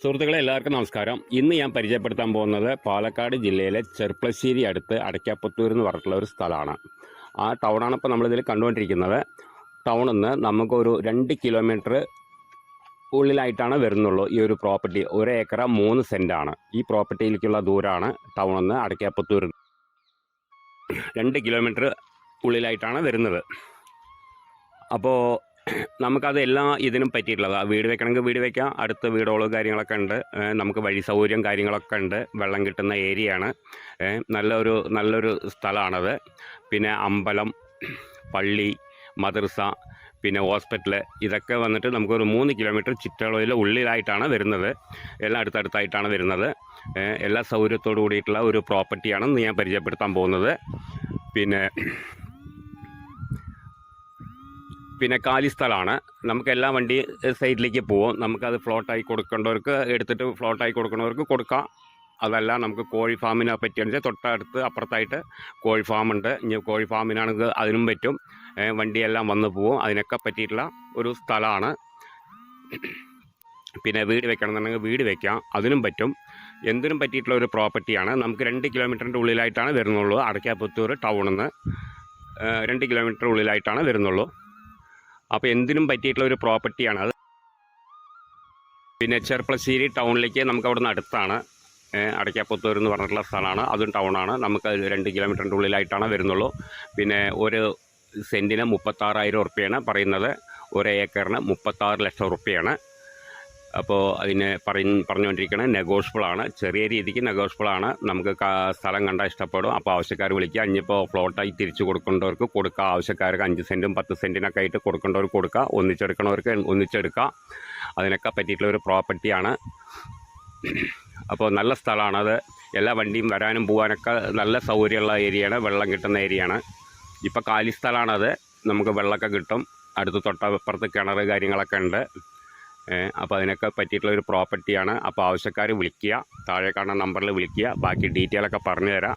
സുഹൃത്തുക്കളെ എല്ലാവർക്കും നമസ്കാരം. ഇന്ന് ഞാൻ പരിചയപ്പെടുത്താൻ പോകുന്നത് പാലക്കാട് ജില്ലയിലെ ചെർപ്പളശ്ശേരി അടുത്ത് അടയ്ക്കാപ്പത്തൂർ എന്ന് പറഞ്ഞിട്ടുള്ള ഒരു സ്ഥലമാണ്. ആ ടൗണാണ് ഇപ്പോൾ നമ്മളിതിൽ കണ്ടുകൊണ്ടിരിക്കുന്നത്. ടൗണിൽ നിന്ന് നമുക്കൊരു 2 കിലോമീറ്റർ ഉള്ളിലായിട്ടാണ് വരുന്നുള്ളൂ ഈ ഒരു പ്രോപ്പർട്ടി. 1 ഏക്കർ 3 സെൻറ്റാണ് ഈ പ്രോപ്പർട്ടിയിലേക്കുള്ള ദൂരമാണ്. ടൗണിൽ നിന്ന് അടയ്ക്കാപ്പത്തൂർ 2 കിലോമീറ്റർ ഉള്ളിലായിട്ടാണ് വരുന്നത്. അപ്പോൾ നമുക്കത് എല്ലാ ഇതിനും പറ്റിയിട്ടുള്ളത്, വീട് വെക്കണമെങ്കിൽ വീട് വെക്കാം, അടുത്ത വീടുകളോ കാര്യങ്ങളൊക്കെ ഉണ്ട്, നമുക്ക് വഴി സൗകര്യം കാര്യങ്ങളൊക്കെ ഉണ്ട്, വെള്ളം കിട്ടുന്ന ഏരിയയാണ്, നല്ലൊരു സ്ഥലമാണത്. പിന്നെ അമ്പലം, പള്ളി, മദ്രസ, പിന്നെ ഹോസ്പിറ്റൽ, ഇതൊക്കെ വന്നിട്ട് നമുക്കൊരു 3 കിലോമീറ്റർ ചുറ്റളവിൽ ഉള്ളിലായിട്ടാണ് വരുന്നത്. എല്ലാം അടുത്തടുത്തായിട്ടാണ് വരുന്നത്. എല്ലാ സൗകര്യത്തോടു കൂടിയിട്ടുള്ള ഒരു പ്രോപ്പർട്ടിയാണ് ഞാൻ പരിചയപ്പെടുത്താൻ പോകുന്നത്. പിന്നെ കാലി സ്ഥലമാണ്. നമുക്ക് എല്ലാ വണ്ടി സൈഡിലേക്ക് പോവും. നമുക്കത് ഫ്ലോട്ടായി കൊടുക്കേണ്ടവർക്ക് എടുത്തിട്ട് ഫ്ലോട്ടായി കൊടുക്കുന്നവർക്ക് കൊടുക്കാം. അതല്ല നമുക്ക് കോഴി ഫാമിനെ പറ്റിയാണെന്ന് വെച്ചാൽ തൊട്ടടുത്ത് അപ്പുറത്തായിട്ട് കോഴി ഫാമുണ്ട്. ഇനി കോഴി ഫാമിനാണെങ്കിൽ അതിനും പറ്റും. വണ്ടിയെല്ലാം വന്ന് പോവും. അതിനൊക്കെ പറ്റിയിട്ടുള്ള ഒരു സ്ഥലമാണ്. പിന്നെ വീട് വെക്കണമെന്നുണ്ടെങ്കിൽ വീട് വയ്ക്കാം, അതിനും പറ്റും. എന്തിനും പറ്റിയിട്ടുള്ള ഒരു പ്രോപ്പർട്ടിയാണ്. നമുക്ക് 2 കിലോമീറ്ററിൻ്റെ ഉള്ളിലായിട്ടാണ് വരുന്നുള്ളൂ. അടയ്ക്കാപ്പത്തൂർ ടൗണിൽ നിന്ന് 2 കിലോമീറ്റർ ഉള്ളിലായിട്ടാണ് വരുന്നുള്ളൂ. അപ്പോൾ എന്തിനും പറ്റിയിട്ടുള്ള ഒരു പ്രോപ്പർട്ടിയാണ് അത്. പിന്നെ ചെർപ്പളശ്ശേരി ടൗണിലേക്ക് നമുക്ക് അവിടെ നിന്ന് അടുത്താണ്. അടയ്ക്കാപ്പത്തൂർ എന്ന് പറഞ്ഞിട്ടുള്ള സ്ഥലമാണ്, അതും ടൗണാണ്. നമുക്ക് 2 കിലോമീറ്ററിൻ്റെ ഉള്ളിലായിട്ടാണ് വരുന്നുള്ളൂ. പിന്നെ ഒരു സെൻറ്റിന് 36,000 ഉറുപ്പ്യാണ് പറയുന്നത്. 1 ഏക്കറിന് 36 ലക്ഷം ഉറുപ്പ്യാണ്. അപ്പോൾ അതിന് പറഞ്ഞുകൊണ്ടിരിക്കുന്നത് നെഗോഷ്യബിളാണ്, ചെറിയ രീതിക്ക് നെഗോഷ്യബിളാണ്. നമുക്ക് സ്ഥലം കണ്ടാൽ ഇഷ്ടപ്പെടും. അപ്പോൾ ആവശ്യക്കാർ വിളിക്കുക. ഇനിയിപ്പോൾ ഫ്ലോട്ടായി തിരിച്ചു കൊടുക്കേണ്ടവർക്ക് കൊടുക്കുക, ആവശ്യക്കാർക്ക് 5 സെൻറ്റും 10 സെൻറ്റിനൊക്കെ ആയിട്ട് കൊടുക്കേണ്ടവർക്ക് കൊടുക്കുക, ഒന്നിച്ചെടുക്കണവർക്ക് ഒന്നിച്ചെടുക്കുക. അതിനൊക്കെ പറ്റിയിട്ടുള്ള ഒരു പ്രോപ്പർട്ടിയാണ്. അപ്പോൾ നല്ല സ്ഥലമാണത്. എല്ലാ വണ്ടിയും വരാനും പോകാനൊക്കെ നല്ല സൗകര്യമുള്ള ഏരിയയാണ്, വെള്ളം കിട്ടുന്ന ഏരിയയാണ്. ഇപ്പോൾ കാലി സ്ഥലമാണത്. നമുക്ക് വെള്ളമൊക്കെ കിട്ടും. അടുത്ത് തൊട്ടപ്പുറത്ത് കിണർ കാര്യങ്ങളൊക്കെ ഉണ്ട്. അപ്പോൾ അതിനൊക്കെ പറ്റിയിട്ടുള്ളൊരു പ്രോപ്പർട്ടിയാണ്. അപ്പോൾ ആവശ്യക്കാർ വിളിക്കുക, താഴെ കാണുന്ന നമ്പറിൽ വിളിക്കുക. ബാക്കി ഡീറ്റെയിലൊക്കെ പറഞ്ഞു തരാം.